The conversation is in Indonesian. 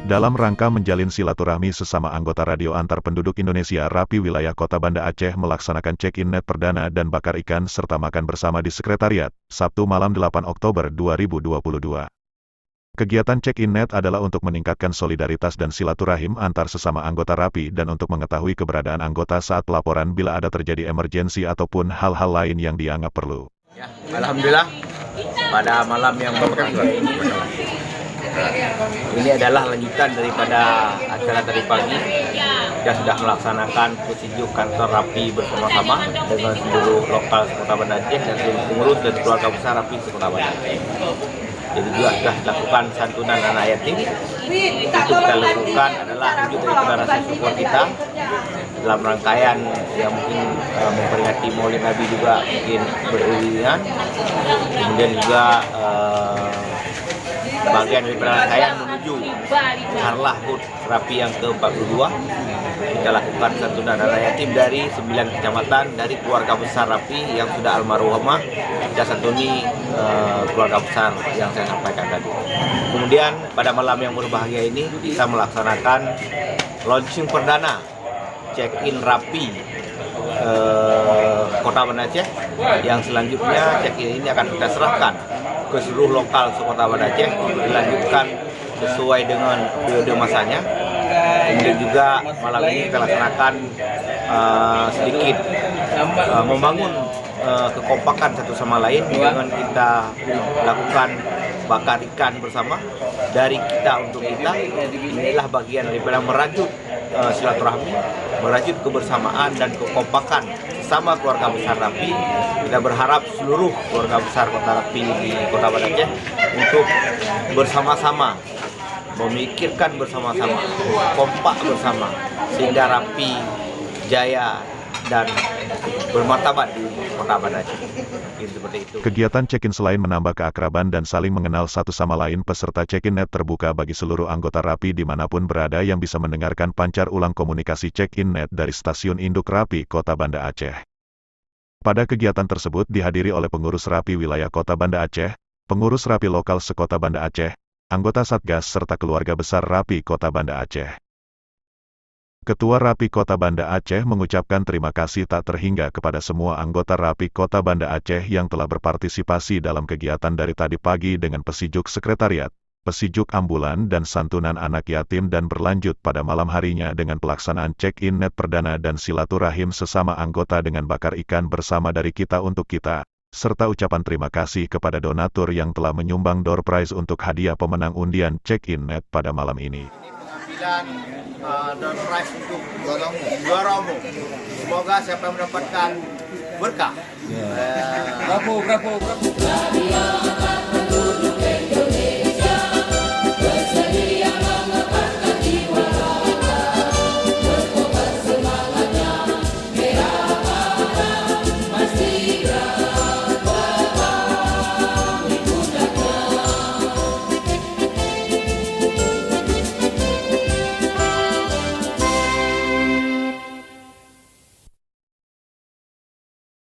Dalam rangka menjalin silaturahmi sesama anggota radio antar penduduk Indonesia, Rapi wilayah Kota Banda Aceh melaksanakan check-in net perdana dan bakar ikan serta makan bersama di Sekretariat, Sabtu malam 8 Oktober 2022. Kegiatan check-in net adalah untuk meningkatkan solidaritas dan silaturahim antar sesama anggota Rapi dan untuk mengetahui keberadaan anggota saat pelaporan bila ada terjadi emergensi ataupun hal-hal lain yang dianggap perlu. Ya, alhamdulillah pada malam yang berbahagia ini adalah lanjutan daripada acara tadi pagi. Kita sudah melaksanakan prosedur kantor Rapi bersama-sama dengan seluruh lokal Kota Banda Aceh dan seluruh pengurus dan keluarga besar Rapi Kota Banda Aceh. Jadi juga sudah dilakukan santunan anak yatim. Itu kita lakukan adalah wujud daripada rasa syukur kita dalam rangkaian yang mungkin memperingati Maulid Nabi juga mungkin beriringan. Kemudian juga bagian daripada rangkaian menuju Harlah HUT Rapi yang ke-42. Kita lakukan santunan anak yatim dari 9 kecamatan dari keluarga besar Rapi yang sudah almarhumah. Kita santuni keluarga besar yang saya sampaikan tadi. Kemudian pada malam yang berbahagia ini kita melaksanakan launching perdana check-in Rapi Kota Banda Aceh, yang selanjutnya check-in ini akan kita serahkan ke seluruh lokal Kota Banda Aceh, dilanjutkan sesuai dengan periode masanya. Kemudian juga malam ini kita laksanakan sedikit membangun kekompakan satu sama lain dengan kita lakukan bakar ikan bersama dari kita untuk kita. Inilah bagian daripada merajut silaturahmi, merajut kebersamaan dan kekompakan sama keluarga besar Rapi. Kita berharap seluruh keluarga besar Kota Rapi di Kota Banda Aceh untuk bersama-sama memikirkan bersama-sama, kompak bersama, sehingga Rapi jaya dan bermartabat di Kota Banda Aceh. Seperti itu. Kegiatan check-in selain menambah keakraban dan saling mengenal satu sama lain, peserta check-in net terbuka bagi seluruh anggota Rapi dimanapun berada yang bisa mendengarkan pancar ulang komunikasi check-in net dari stasiun induk Rapi Kota Banda Aceh. Pada kegiatan tersebut dihadiri oleh pengurus Rapi wilayah Kota Banda Aceh, pengurus Rapi lokal sekota Banda Aceh, anggota Satgas serta keluarga besar Rapi Kota Banda Aceh. Ketua Rapi Kota Banda Aceh mengucapkan terima kasih tak terhingga kepada semua anggota Rapi Kota Banda Aceh yang telah berpartisipasi dalam kegiatan dari tadi pagi dengan pesijuk sekretariat, pesijuk ambulan dan santunan anak yatim, dan berlanjut pada malam harinya dengan pelaksanaan check-in net perdana dan silaturahim sesama anggota dengan bakar ikan bersama dari kita untuk kita, serta ucapan terima kasih kepada donatur yang telah menyumbang door prize untuk hadiah pemenang undian check-in net pada malam ini. Dan prize untuk juaramu. Semoga siapa yang mendapatkan berkah. Bravo.